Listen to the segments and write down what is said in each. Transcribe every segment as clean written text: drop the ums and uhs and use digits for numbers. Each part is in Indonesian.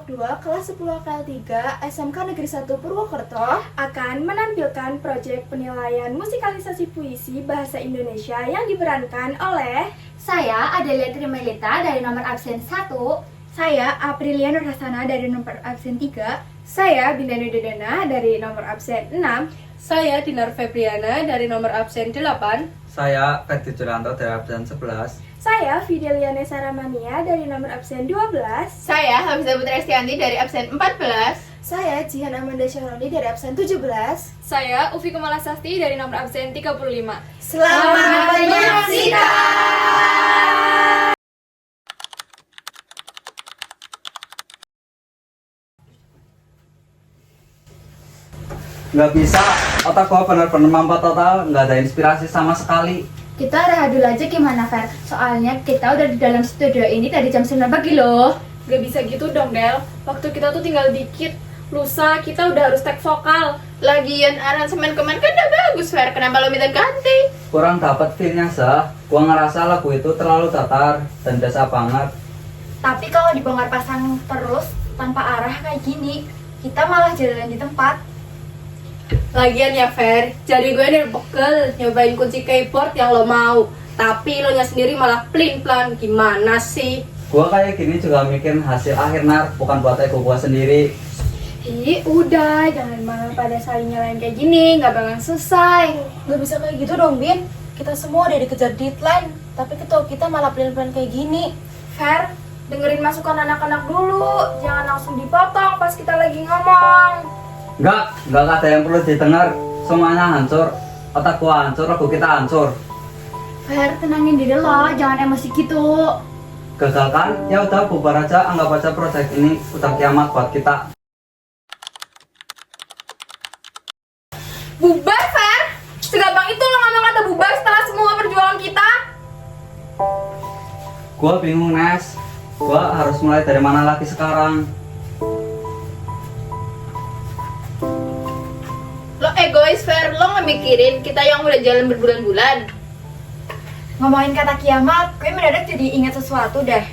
kelompok 2 kelas 10 KL3 SMK Negeri 1 Purwokerto akan menampilkan proyek penilaian musikalisasi puisi bahasa Indonesia yang diperankan oleh Saya Adelia Trimelita dari nomor absen 1. saya Aprilia Nurhasana dari nomor absen 3, saya Binda Nudedana dari nomor absen 6, Saya Dinar Febriana dari nomor absen 8. Saya Ferdi Juranto dari absen 11. saya Fideliane Saramania dari nomor absen 12, Saya Hamzah Putra Estianti dari absen 14. saya Jihan Amanda Syahroni dari absen 17. Saya Ufi Kemala Sasti dari nomor absen 35. Selamat menyaksikan! Nggak bisa, otak gua bener-bener mampet total, nggak ada inspirasi sama sekali. Kita rehat dulu aja gimana, Fer? Soalnya kita udah di dalam studio ini dari jam 9 pagi loh. Gak bisa gitu dong, Del. Waktu kita tuh tinggal dikit. Lusa kita udah harus take vokal. Lagian aransemen kemarin kan udah bagus, Fer. Kenapa lo minta ganti? Kurang dapet feel-nya sah. Gua ngerasa lagu itu terlalu datar dan desa banget. Tapi kalau dibongkar pasang terus tanpa arah kayak gini, kita malah jalan di tempat. Lagian ya, Fer, jari gue udah pegel nyobain kunci keyboard yang lo mau. Tapi lo nya sendiri malah plin-plan. Gimana sih? Gua kayak gini juga mikirin hasil akhir nar, bukan buat ego gua sendiri. Ih, udah, jangan malah pada saling nyalain kayak gini, nggak bakalan selesai. Gak bisa kayak gitu dong, Bin. Kita semua udah dikejar deadline, tapi ketua kita malah plan-plan kayak gini. Fer, dengerin masukan anak-anak dulu, jangan langsung dipotong pas kita lagi ngomong. Nggak ada yang perlu didengar. Semuanya hancur. Otak gua hancur, lagu kita hancur. Fer, tenangin diri lo, jangan emosi gitu. Gagal kan? Ya udah bubar aja, anggap aja proyek ini udah kiamat buat kita. Bubar, Fer? Segampang itu lo ngomong kata bubar setelah semua perjuangan kita? Gua bingung, Nes. Gua harus mulai dari mana lagi sekarang? Lo egois, Fer. Lo nggak mikirin kita yang udah jalan berbulan-bulan. Ngomongin kata kiamat, gue mendadak jadi ingat sesuatu deh.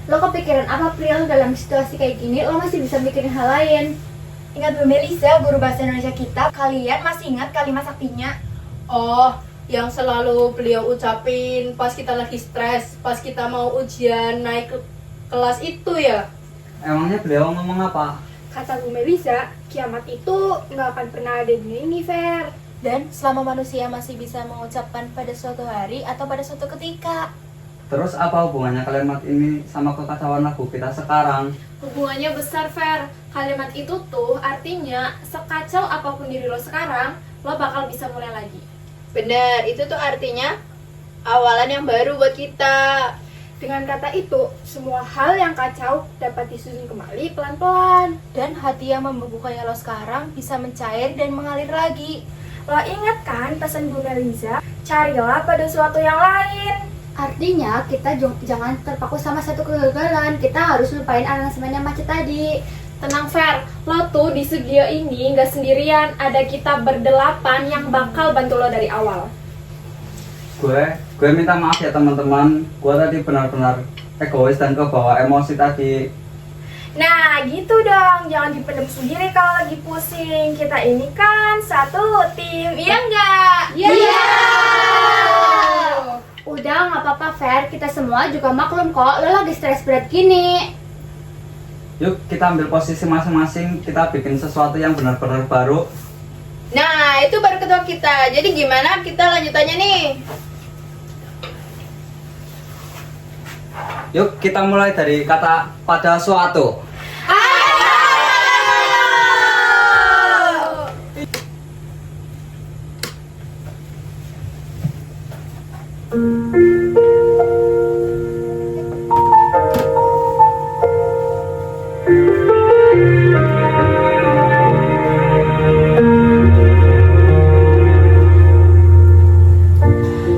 Lo kepikiran apa, Pril, dalam situasi kayak gini? Lo masih bisa mikirin hal lain. Ingat Bu Melisa, guru bahasa Indonesia kita, kalian masih ingat kalimat saktinya? Oh, yang selalu beliau ucapin pas kita lagi stres, pas kita mau ujian naik ke kelas itu ya. Emangnya beliau ngomong apa? Kata Bu Melisa, kiamat itu nggak akan pernah ada di dunia ini, Fer. Dan selama manusia masih bisa mengucapkan pada suatu hari atau pada suatu ketika. Terus apa hubungannya kalimat ini sama kekacauan lagu kita sekarang? Hubungannya besar, Fer. Kalimat itu tuh artinya sekacau apapun diri lo sekarang, lo bakal bisa mulai lagi. Bener, itu tuh artinya awalan yang baru buat kita. Dengan kata itu, semua hal yang kacau dapat disusun kembali pelan-pelan. Dan hati yang membeku kayak lo sekarang bisa mencair dan mengalir lagi. Lo inget kan pesan Bu Melisa? Carilah pada suatu yang lain. Artinya kita jangan terpaku sama satu kegagalan. Kita harus lupain aransemen yang macet tadi. Tenang, Fer, lo tuh di studio ini nggak sendirian. Ada kita berdelapan yang bakal bantu lo dari awal. Gue minta maaf ya teman-teman. Gue tadi benar-benar egois dan kebawa emosi tadi. Nah gitu dong, jangan dipendam sendiri kalau lagi pusing. Kita ini kan satu tim, iya nggak? Iya. Udah nggak apa-apa, Fer. Kita semua juga maklum kok. Lo lagi stres berat gini. Yuk kita ambil posisi masing-masing. Kita bikin sesuatu yang benar-benar baru. Nah, itu baru ketua kita. Jadi gimana kita lanjutannya nih? Yuk kita mulai dari kata pada suatu.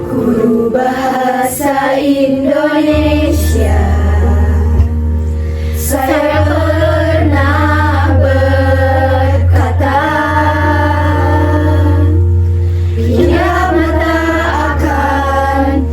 Guru bahasa Indonesia, saya pernah berkata, kiamat tak akan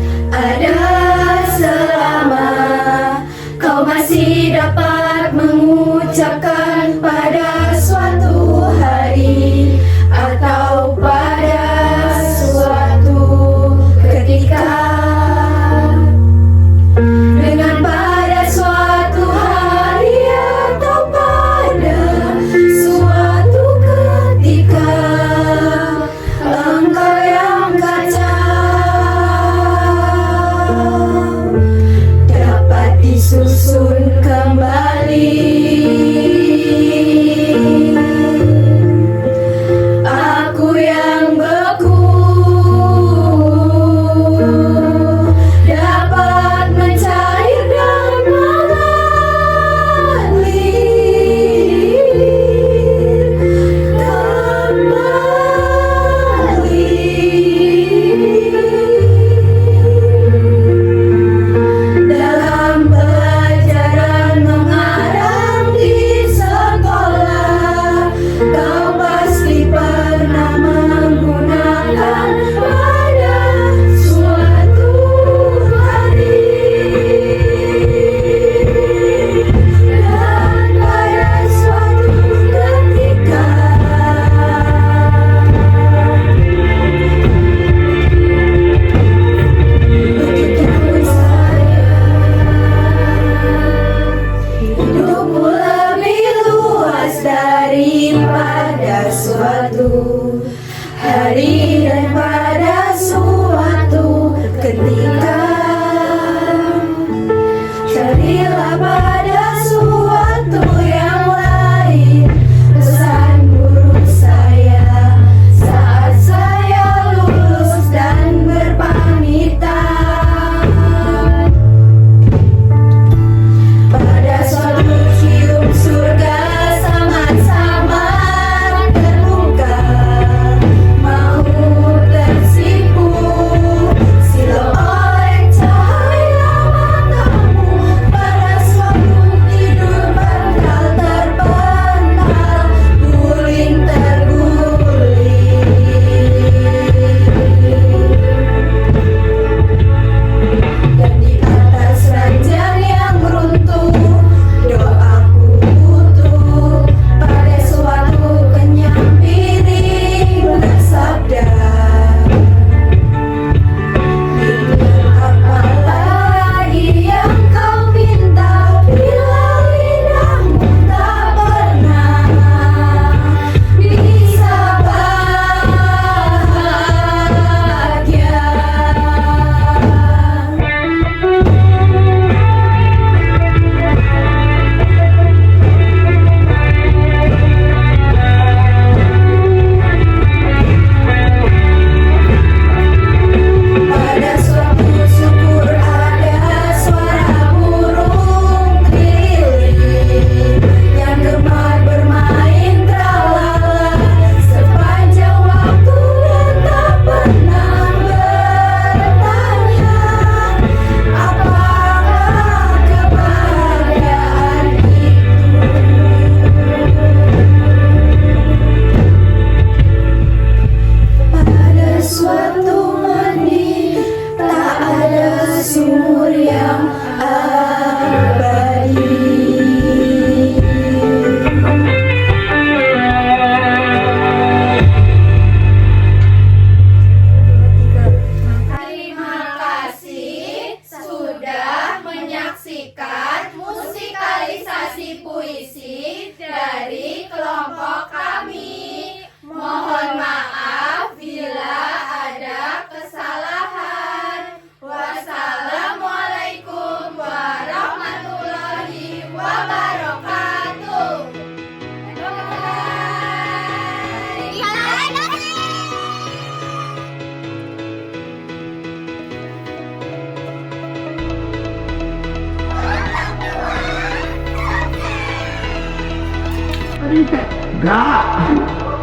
Enggak.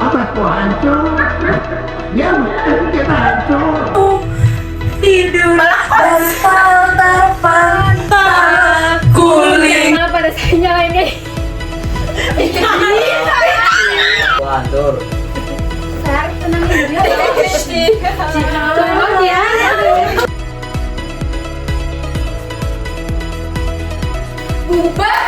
Apa tuh hancur? Ya kita hancur. Kenapa pada saya nyalain kayak Gua hancur. Fer, tenangin dulu ya. Tolong ya. Bubar.